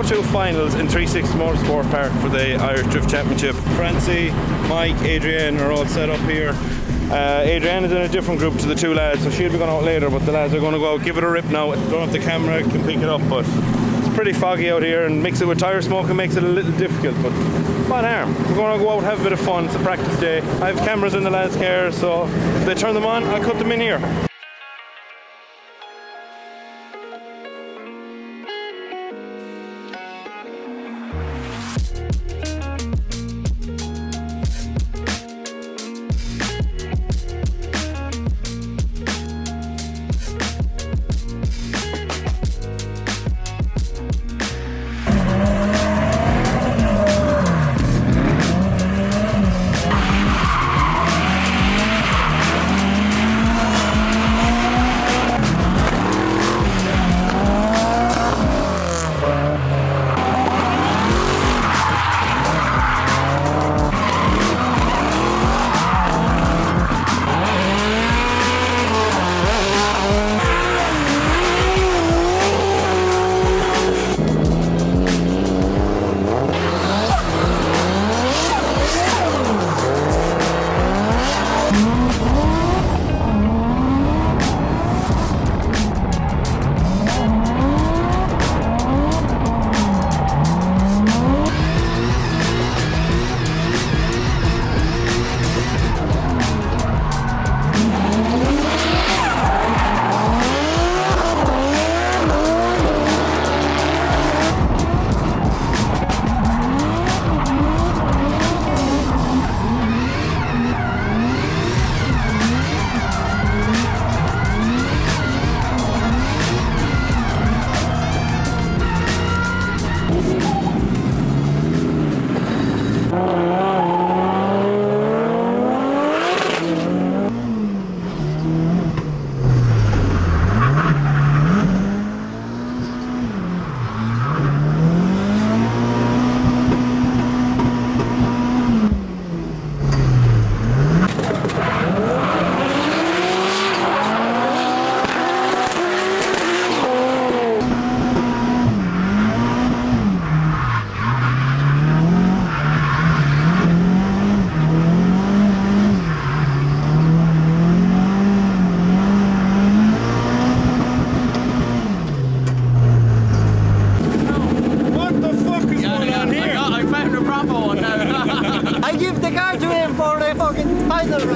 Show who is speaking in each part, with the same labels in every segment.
Speaker 1: Pro2 Finals in 360 Motorsports Park for the Irish Drift Championship. Francie, Mike, Adrienne are all set up here. Adrienne is in a different group to the two lads, so she'll be going out later, but the lads are going to go out, give it a rip now. Don't have the camera, can pick it up, but it's pretty foggy out here, and mix it with tyre smoke and makes it a little difficult, but what harm? We're going to go out and have a bit of fun. It's a practice day. I have cameras in the lads' car, so if they turn them on, I'll cut them in here.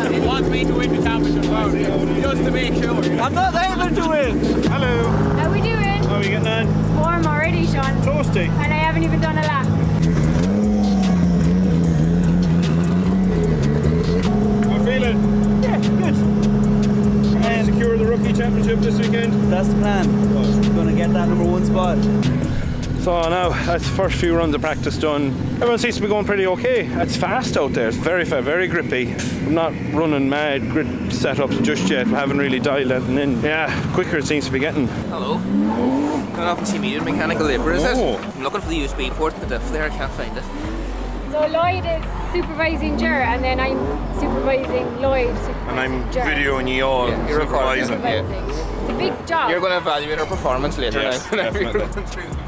Speaker 2: He wants me to win the championship round, just to make sure.
Speaker 3: I'm not able to win.
Speaker 1: Hello.
Speaker 4: How are we doing?
Speaker 1: How are we getting on?
Speaker 4: It's warm already, Sean.
Speaker 1: Toasty.
Speaker 4: And I haven't even done a lap.
Speaker 1: How are you feeling?
Speaker 3: Yeah, good.
Speaker 1: And secure the rookie championship this weekend?
Speaker 3: That's the plan. We're going to get that #1 spot.
Speaker 1: So now, that's the first few runs of practice done. Everyone seems to be going pretty okay. It's fast out there, it's very fast, very grippy. I'm not running mad grid setups just yet, we haven't really dialed that in. Yeah, quicker it seems to be getting.
Speaker 2: Hello. Don't often see me doing mechanical labour, is it? I'm looking for the USB port in the diff there, I can't find it.
Speaker 4: So Lloyd is supervising Ger, and then I'm supervising Lloyd.
Speaker 1: And I'm
Speaker 4: Ger.
Speaker 1: videoing you all,
Speaker 2: you're
Speaker 1: supervising.
Speaker 4: Supervising. It's a big job.
Speaker 2: You're going to evaluate our performance later
Speaker 1: Yes,
Speaker 2: now. Whenever you're
Speaker 1: definitely.
Speaker 2: running through the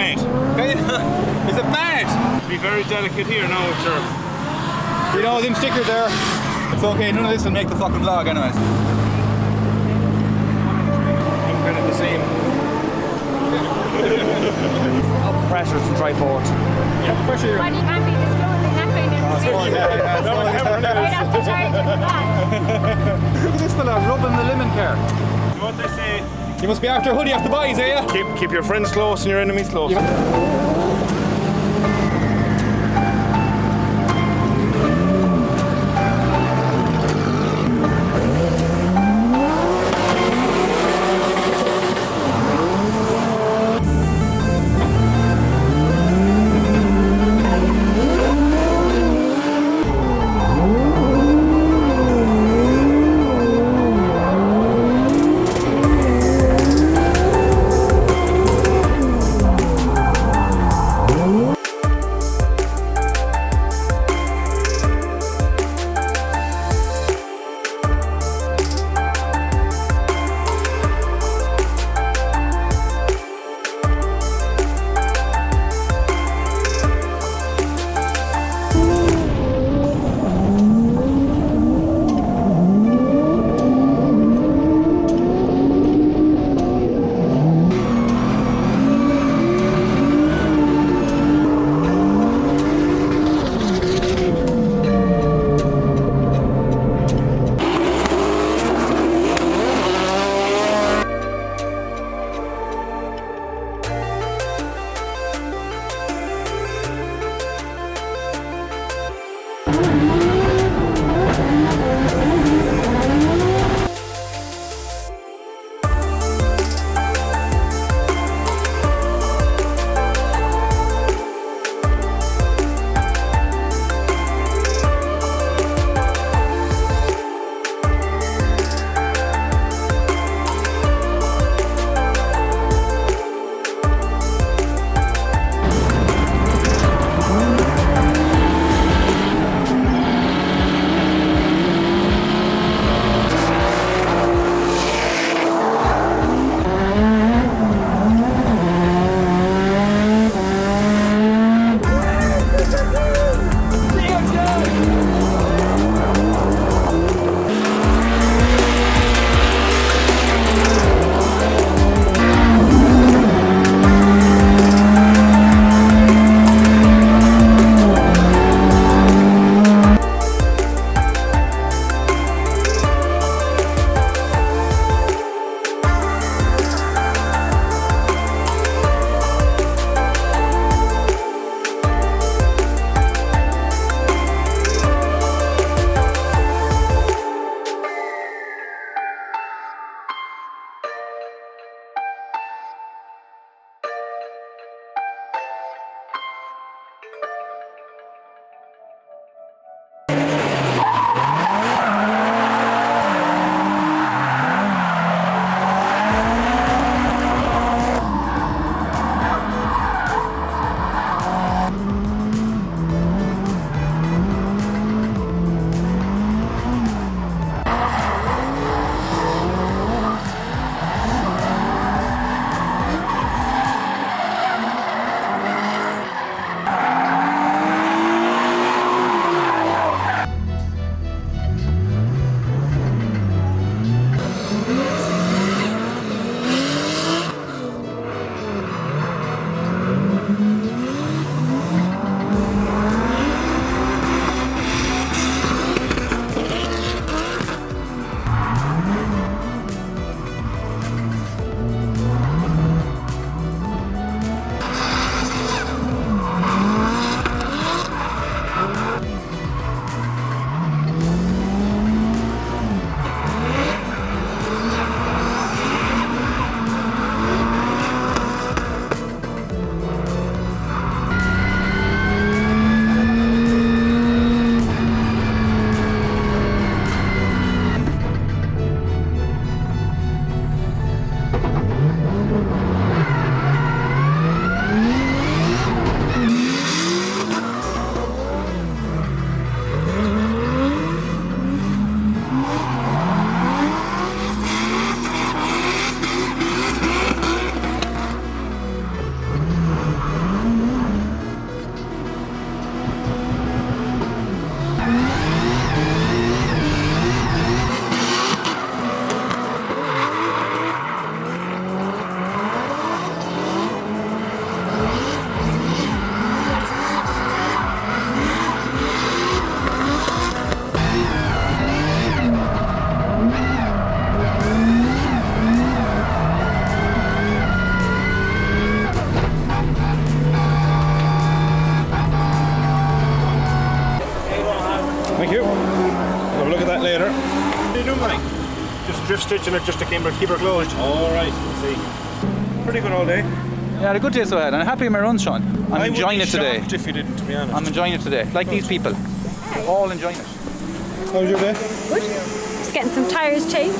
Speaker 1: mate.
Speaker 5: Is it mad?
Speaker 1: Be very delicate here now, sure.
Speaker 5: You know, them stickers there. It's okay, none of this will make the fucking vlog anyways.
Speaker 1: I'm kind of the same.
Speaker 3: Up pressures and try forward.
Speaker 5: Yeah, pressure.
Speaker 4: But you can't be disclosing that kind of information. I'd have to charge you for that.
Speaker 5: Look at this fella rubbing the lemon car.
Speaker 1: You know what they say?
Speaker 5: You must be after a hoodie off the boys, are you?
Speaker 1: Keep your friends close and your enemies close. What do you do, Mike?
Speaker 5: Just drift stitching it just to keep her closed.
Speaker 1: All right, let's see. Pretty good all day.
Speaker 5: Yeah, I had a good day so far, and I'm happy with my runs, Sean. I'm enjoying it today.
Speaker 1: If you didn't, to be honest.
Speaker 5: I'm enjoying it today. Like these people. We're all enjoying it.
Speaker 1: How was your day?
Speaker 4: Good. Just getting some tyres changed.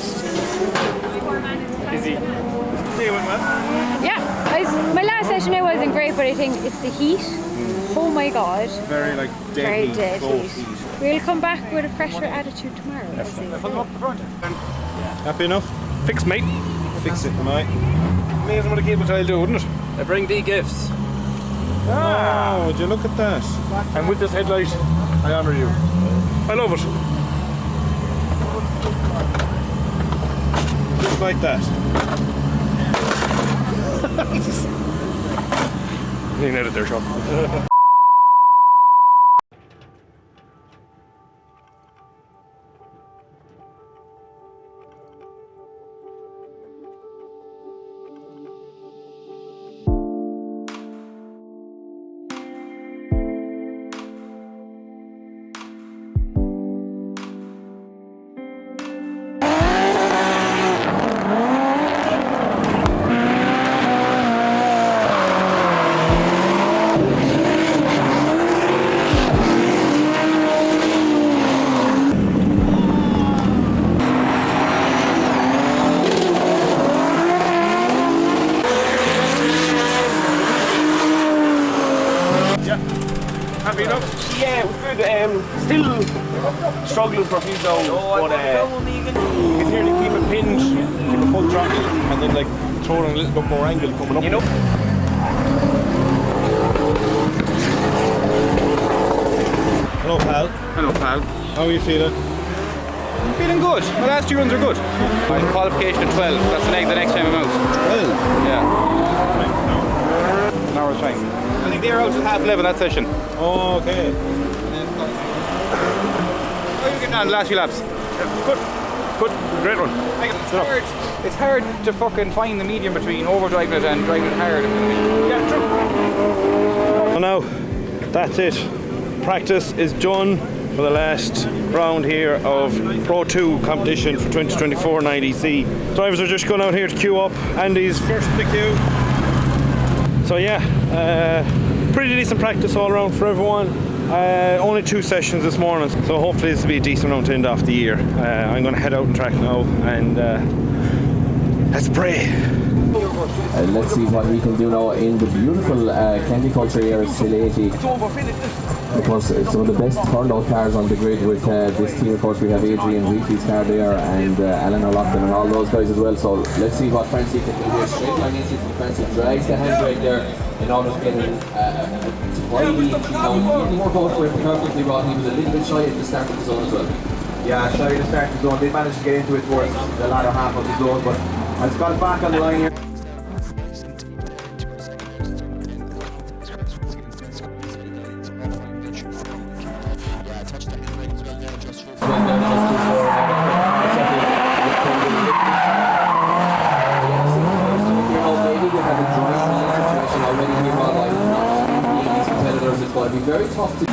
Speaker 1: Busy. Day went well.
Speaker 4: Yeah, my last session it wasn't great, but I think it's the heat. Oh my god.
Speaker 1: Very like dead
Speaker 4: Very
Speaker 1: heat,
Speaker 4: dead
Speaker 1: cold
Speaker 4: heat. We'll come back with a fresher attitude tomorrow. Let's see.
Speaker 1: Happy enough?
Speaker 5: Fix, mate.
Speaker 1: Fix it, mate. Amazing what a cable tile do, wouldn't it?
Speaker 2: I bring the gifts.
Speaker 1: Oh, would you look at that?
Speaker 5: And with this headlight, I honour you.
Speaker 1: I love it. Just like that.
Speaker 5: You can edit there, Sean.
Speaker 1: Happy enough?
Speaker 3: Yeah, it was good. Still struggling for a few zones, but you can nearly keep it pinned, keep a full throttle, and then like throw it on a little bit more angle coming up. You know.
Speaker 1: Hello, pal.
Speaker 5: Hello, pal.
Speaker 1: How are you feeling?
Speaker 5: I'm feeling good. My last two runs are good. My qualification at 12. That's the next time I'm out.
Speaker 1: 12?
Speaker 5: Yeah. An hour's time. I think they're out till half 11 that session.
Speaker 1: Oh, okay.
Speaker 5: How are you getting on the last few laps?
Speaker 1: Good. Good. Great run.
Speaker 5: It's hard to fucking find the medium between overdriving it and driving it hard. Yeah, true.
Speaker 1: So now, that's it. Practice is done for the last round here of Pro2 competition for 2024 in IDC. Drivers are just going out here to queue up. Andy's first in the queue. So yeah, pretty decent practice all around for everyone. Only 2 sessions this morning, so hopefully this will be a decent round to end off the year. I'm going to head out and track now and let's pray.
Speaker 6: Let's see what we can do now in the beautiful Kulture here at Sileti. Of course, it's some of the best turnout cars on the grid with this team. Of course, we have Adrian Reefi's car there and Alan O'Loughlin and all those guys as well. So let's see what Francie can do here. Straight line into Francie, drags the handbrake there in order to get in. While he didn't work out for it perfectly, Rod, he was a little bit shy at the start of the zone as well.
Speaker 7: Yeah, shy at the start of the zone. They managed to get into it towards the latter half of the zone, but has got it back on the line here.
Speaker 6: It's going to be very tough to...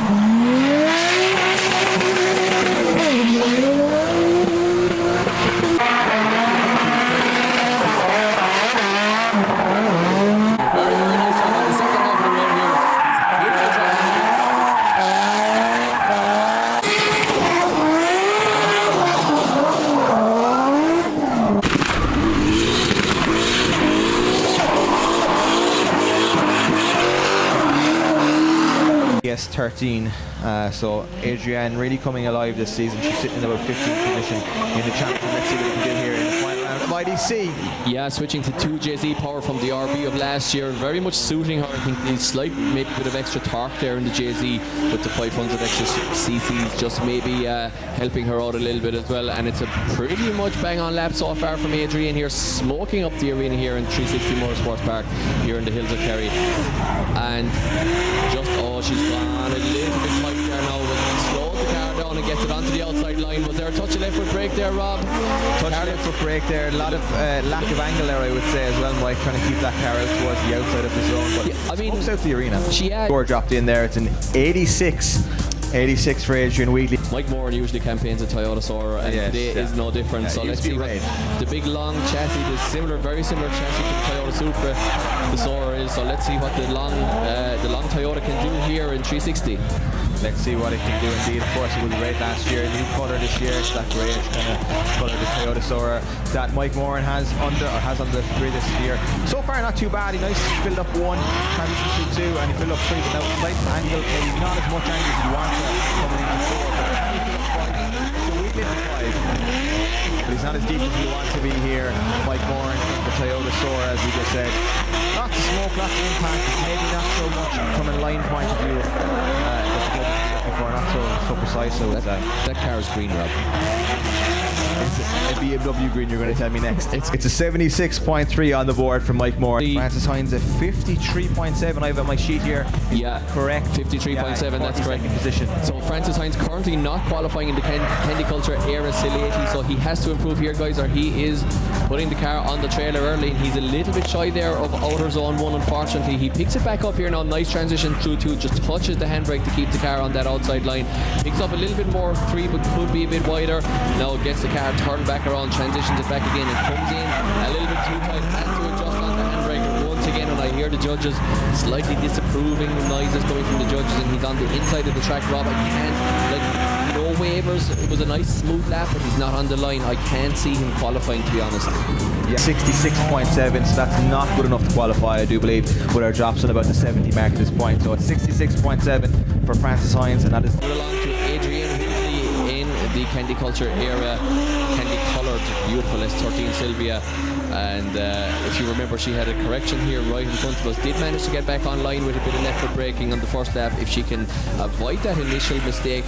Speaker 7: S13, so Adrienne really coming alive this season. She's sitting in about 15th position in the championship. Let's see what we can do here in the final round of IDC.
Speaker 8: Yeah, switching to 2JZ power from the RB of last year, very much suiting her. I think the slight maybe bit of extra torque there in the JZ with the 500 extra cc's just maybe helping her out a little bit as well. And it's a pretty much bang on lap so far from Adrienne here, smoking up the arena here in 360 Motorsports Park here in the hills of Kerry. And just she's gone a little bit tight there now, but slowed the car down and gets it onto the outside line. Was there a touch of left foot brake there, Rob?
Speaker 7: Touch of left foot brake there, a lot of lack of angle there, I would say as well, Mike, trying to keep that car out towards the outside of the zone. But
Speaker 8: yeah, I mean,
Speaker 7: out the arena.
Speaker 8: She had
Speaker 7: score dropped in there. It's an 86 86 for Adrian Wheatley.
Speaker 8: Mike Moran usually campaigns a Toyota Sora, and today is no different. So let's see what the big long chassis, very similar chassis to the Toyota Supra, the Sora is. So let's see what the long Toyota can do here in 360.
Speaker 7: Let's see what it can do indeed. Of course, it was great last year. New colour this year. It's that greyish kind of colour, the Toyota Sora that Mike Moran has on the grid this year. So far, not too bad. He nicely filled up 1, transition through 2, and he filled up 3. But now slight angle, maybe not as much angle as you want coming into 4. So we did 5. But he's not as deep as we want to be here. Mike Moran, the Toyota Sora, as we just said. Lots of smoke, lots of impact. Maybe not so much from a line point of view. Not so precise. So
Speaker 8: that car is green, Rob.
Speaker 7: It's a BMW green. You're going to tell me next. It's a 76.3 on the board from Mike Moore. Francis Hines a 53.7. I have on my sheet here.
Speaker 8: Yeah,
Speaker 7: correct.
Speaker 8: 53.7. That's correct.
Speaker 7: Position.
Speaker 8: So Francis Hines currently not qualifying in the Candy Culture Era Silati, so he has to improve here, guys, or he is putting the car on the trailer early. He's a little bit shy there of outer zone 1. Unfortunately, he picks it back up here now. Nice transition through 2. Just touches the handbrake to keep the car on that outside line. Picks up a little bit more 3, but could be a bit wider. Now gets the car turned back around, transitions it back again, and comes in a little bit too tight. Has to adjust on the handbrake once again. And I hear the judges slightly disapproving noises coming from the judges, and he's on the inside of the track. Rob, I can't, no waivers. It was a nice smooth lap, but he's not on the line. I can't see him qualifying, to be honest.
Speaker 7: Yeah, 66.7, so that's not good enough to qualify, I do believe, with our drops on about the 70 mark at this point. So it's 66.7 for Francis Hines, and that is
Speaker 8: along to Adrian Wheatley in the Candy Culture Era, candy coloured, beautiful S13 Sylvia. And if you remember, she had a correction here right in front of us. Did manage to get back online with a bit of left foot braking on the first lap. If she can avoid that initial mistake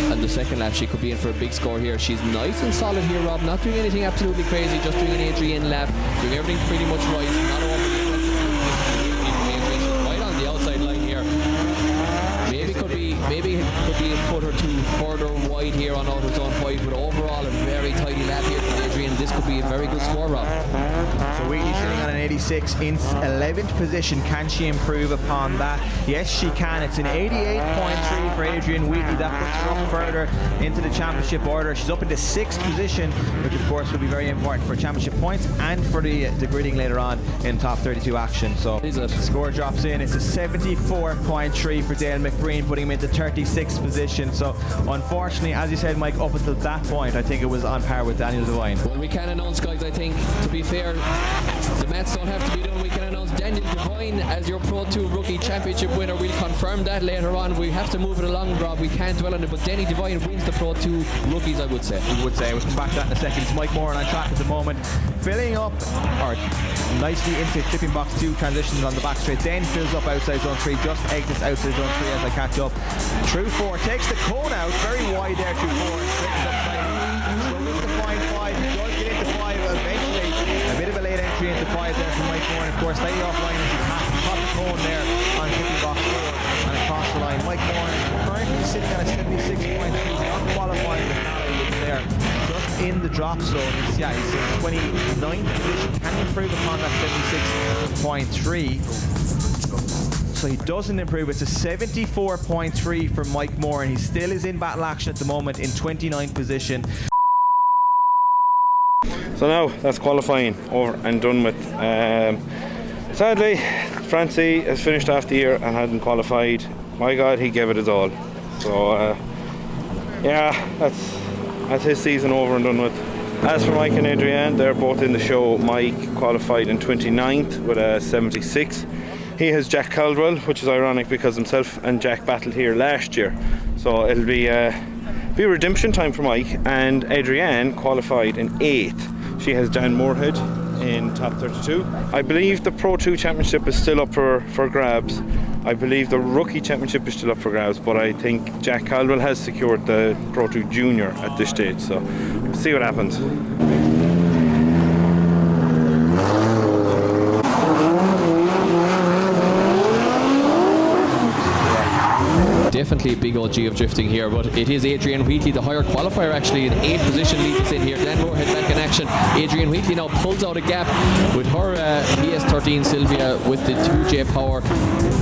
Speaker 8: on the second lap, she could be in for a big score here. She's nice and solid here, Rob. Not doing anything absolutely crazy, just doing an Adrian lap, doing everything pretty much right. Not overly right on the outside line here. Maybe it could be a foot or 2 further wide here on outer zone 5, but overall a very tidy lap here for Adrian. This could be a very good score, Rob.
Speaker 7: So Wheatley sitting on an 86 in 11th position. Can she improve upon that? Yes, she can. It's an 88.3 for Adrian Wheatley. That puts her up further into the championship order. She's up into 6th position, which of course will be very important for championship points and for the gridding later on in top 32 action. So the score drops in. It's a 74.3 for Dale McBreen, putting him into 36th position. So unfortunately, as you said, Mike, up until that point, I think it was on par with Daniel Devine.
Speaker 8: Well, we can announce, guys, I think, to be fair, the maths don't have to be done. We can announce Daniel Devine as your Pro 2 Rookie Championship winner. We'll confirm that later on. We have to move it along, Rob. We can't dwell on it, but Danny Devine wins the Pro 2 Rookies, I would say.
Speaker 7: We'll come back to that in a second. It's Mike Moran on track at the moment, filling up, or nicely into clipping box 2, transitions on the back straight, then fills up outside zone 3, just exits outside zone 3 as I catch up. Through 4, takes the cone out, very wide there through 4, and straightens up slightly. Struggles to find 5, he does get into 5 eventually. A bit of a late entry into 5 there from Mike Moran, of course, slightly offline as he passes the top of the cone there on clipping box 4 and across the line. Mike Moran currently sitting on a 76.2, not qualifying with Nally there. Just in the drop zone. He's in 29th position. Can he improve upon that 76.3? So he doesn't improve. It's a 74.3 for Mike Moore, and he still is in battle action at the moment in 29th position.
Speaker 1: So now that's qualifying over and done with. Sadly, Francie has finished off the year and hadn't qualified. My God, he gave it his all. So yeah, that's his season over and done with. As for Mike and Adrienne, they're both in the show. Mike qualified in 29th with a 76. He has Jack Caldwell, which is ironic because himself and Jack battled here last year. So it'll be redemption time for Mike. And Adrienne qualified in 8th. She has Dan Moorhead in top 32. I believe the Pro 2 Championship is still up for grabs. I believe the Rookie Championship is still up for grabs, but I think Jack Caldwell has secured the Pro 2 Junior at this stage, so we'll see what happens.
Speaker 8: definitely a big OG of drifting here, but it is Adrian Wheatley, the higher qualifier actually, in 8th position, leads us in here. Dan Moorhead back in action. Adrian Wheatley now pulls out a gap with her PS13 Sylvia with the 2J power,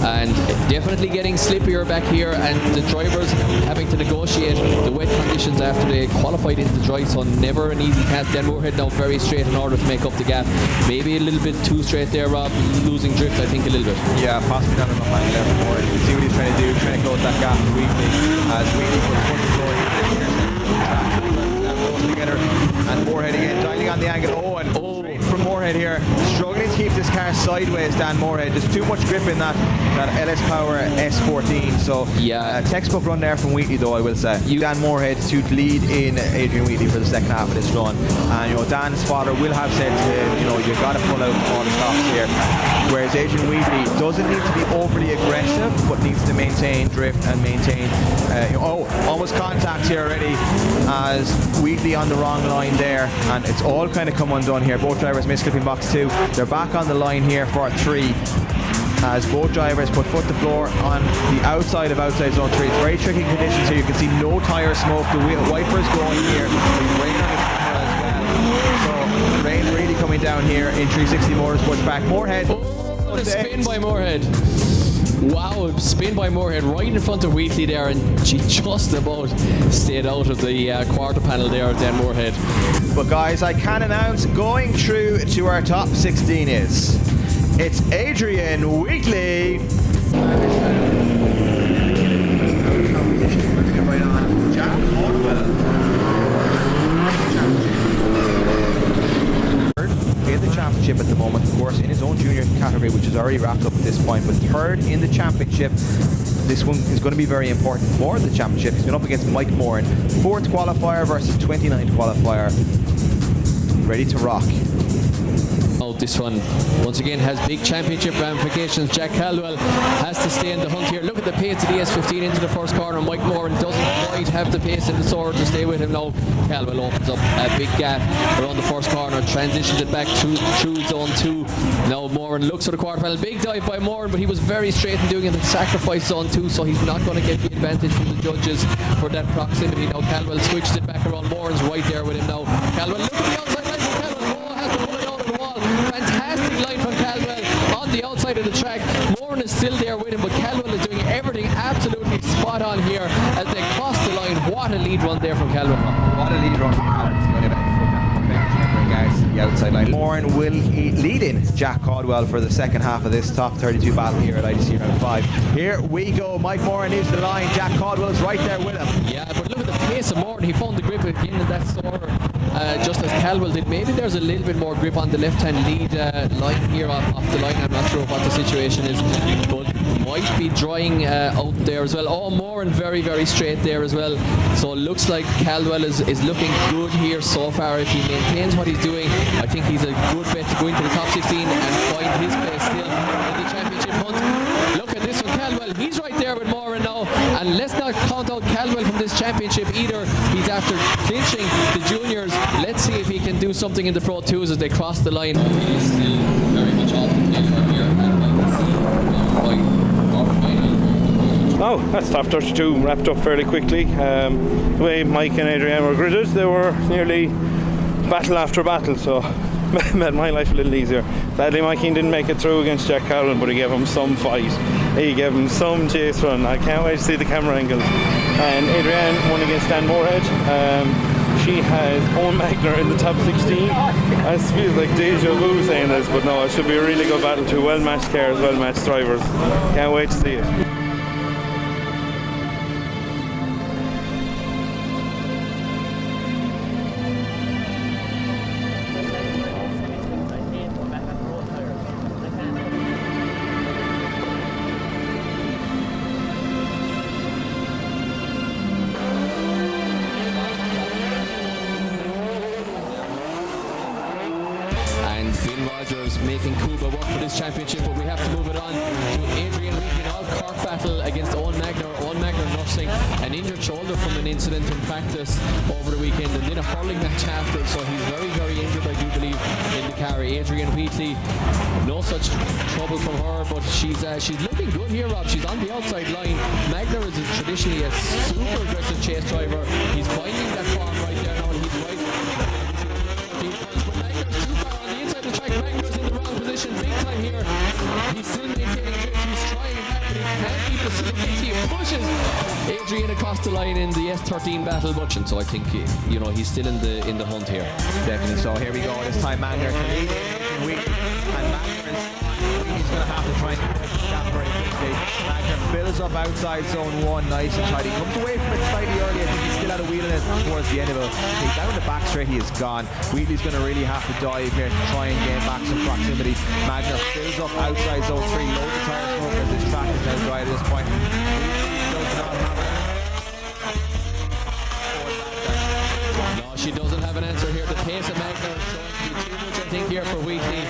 Speaker 8: and definitely getting slippier back here, and the drivers having to negotiate the wet conditions after they qualified into the dry, so never an easy task. Dan Moorhead now very straight in order to make up the gap. Maybe a little bit too straight there, Rob, losing drift I think a little bit.
Speaker 7: Yeah, possibly down enough angle there for Moorhead. You can see what he's trying to do, trying to close that gap with Wheatley, as Wheatley puts front control together, and Moorhead again dialing on the angle. Straight from Moorhead here, struggling to keep this car sideways. Dan Moorhead, there's too much grip in that LS Power S14, so
Speaker 8: yeah,
Speaker 7: textbook run there from Wheatley though, I will say. Dan Moorhead to lead in Adrian Wheatley for the second half of this run, and Dan's father will have said to him, you've got to pull out all the stops here, whereas Adrian Wheatley doesn't need to be overly aggressive, but needs to maintain drift and maintain almost contact here already, as Wheatley on the wrong line there, and it's all kind of come undone here. Both drivers miss clipping box 2. They're back on the line here for 3, as both drivers put foot to floor on the outside of outside zone 3. It's very tricky conditions here. You can see no tyre smoke. The wipers going here. There's rain on the camera as well. So rain really coming down here in 360 Motorsports Park. Moorhead.
Speaker 8: The spin by Moorhead. Wow, spin by Moorhead right in front of Wheatley there, and she just about stayed out of the quarter panel there, Dan Moorhead.
Speaker 7: But guys, I can announce going through to our top 16 it's Adrian Wheatley. In the championship at the moment, of course, in his own junior category, which is already wrapped up at this point, but 3rd in the championship. This one is going to be very important for the championship. He's going up against Mike Moran, 4th qualifier versus 29th qualifier. Ready to rock.
Speaker 8: This one once again has big championship ramifications. Jack Caldwell has to stay in the hunt here. Look at the pace of the S15 into the first corner. Mike Moran doesn't quite have the pace in the sword to stay with him now. Caldwell opens up a big gap around the first corner, transitions it back through zone 2. Now Moran looks for the quarter panel. Big dive by Moran, but he was very straight in doing it and sacrificed zone 2, so he's not going to get the advantage from the judges for that proximity. Now Caldwell switched it back around. Moran's right there with him now. Caldwell, look at the outside line from Caldwell. Has to pull it out of the wall. Fantastic line from Caldwell on the outside of the track. Moran is still there with him, but Caldwell is doing everything absolutely spot on here as they cross the line. What a lead run there from Caldwell.
Speaker 7: What a lead run from Caldwell. Guys, the outside line. Moran will lead in Jack Caldwell for the second half of this top 32 battle here at IDC Round 5. Here we go. Mike Moran is the line. Jack Caldwell is right there with him.
Speaker 8: Yeah, but look at the pace of Moran. He found the grip again in that sort just as Caldwell did. Maybe there's a little bit more grip on the left-hand lead line here off the line. I'm not sure what the situation is, but might be drying out there as well. Oh, Moran very, very straight there as well. So it looks like Caldwell is looking good here so far. If he maintains what he's doing, I think he's a good bet to go into the top 16 and find his place still in the championship hunt. Look at this one, Caldwell. He's right there with Moran now, and let's not count out Caldwell from this championship either. He's after clinching the juniors. Let's see if he can do something in the Pro 2s as they cross the line. He's still very much off the play from here, and I can see
Speaker 1: Oh, that's top 32 wrapped up fairly quickly. The way Mike and Adrian were gridded, they were nearly battle after battle, so made my life a little easier. Sadly, Mike didn't make it through against Jack Caldwell, but he gave him some fight. He gave him some chase run. I can't wait to see the camera angles. And Adrian won against Dan Moorhead. She has Owen Magner in the top 16. It feels like deja vu saying this, but no, it should be a really good battle. Two well-matched cars, well-matched drivers. Can't wait to see it.
Speaker 8: Making Kuba work for this championship, but we have to move it on to Adrian Wheatley. All Cork battle against Owen Magner. Owen Magner nursing an injured shoulder from an incident in practice over the weekend, and then a hurling match after, so he's very, very injured, I do believe, in the car. Adrian Wheatley, no such trouble from her, but she's looking good here, Rob. She's on the outside line. Magner is traditionally a super aggressive chase driver. He's finding that form right there now, and he's right. But Magner's too far on the inside of the track. Magner's in the wrong position big time here. He's still maintaining a grip. He's trying hard, but he can't keep the stick. He pushes Adrian across the line in the S13 battle, but so I think he's still in the hunt here.
Speaker 7: Definitely so. Here we go. This time Magner can lead and Magner he's going to have to try and gap very quickly. Magner fills up outside zone 1, nice and tight. He comes away from it slightly early. I think he's still had a wheel in it towards the end of it. Okay, down the back straight, he is gone. Wheatley's going to really have to dive here to try and gain back some proximity. Magner fills up outside zone 3, loads of tire smoke as this track is now dry at this point.
Speaker 8: No, she doesn't have an answer here. The pace of Magner is showing to be too much, I think, here for Wheatley.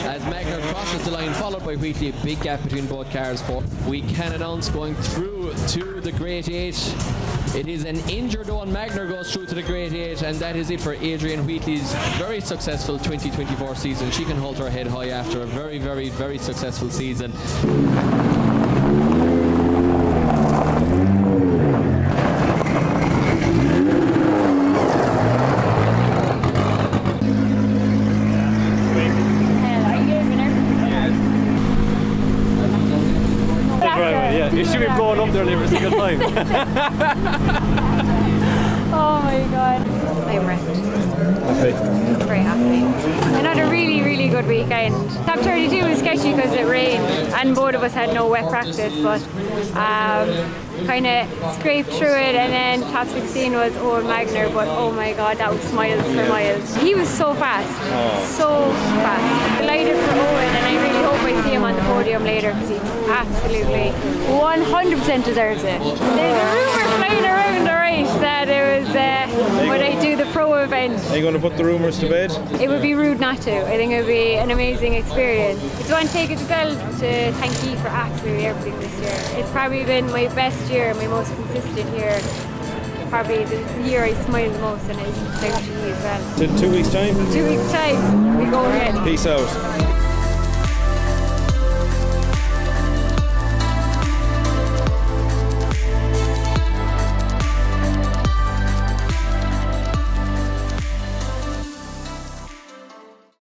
Speaker 8: As Magner crosses the line, followed by Wheatley, a big gap between both cars. We can announce going through to the Great 8. It is an injured one. Magner goes through to the Great 8, and that is it for Adrian Wheatley's very successful 2024 season. She can hold her head high after a very, very, very successful season.
Speaker 3: You should be blowing up there every single time.
Speaker 4: Oh my god. I'm wrecked. Very happy. Another really, really good weekend. Top 32 was sketchy because it rained and both of us had no wet practice, but kind of scraped through it, and then top 16 was Owen Magner, but oh my god, that was smiles for miles. He was so fast, so fast. Delighted for Owen, and I really hope I see him on the podium later because he absolutely 100% deserves it. There's a rumour flying around, alright, that it was when I do the pro event.
Speaker 1: Are you going to put the rumours to bed?
Speaker 4: It would be rude not to. I think it would be an amazing experience. I just want to take it as well to thank you for absolutely everything this year. It's probably been my best year, my most consistent year. Probably the year I smiled the most, and it's thanks to you as well.
Speaker 1: 2 weeks time?
Speaker 4: 2 weeks time, we go again.
Speaker 1: Peace out.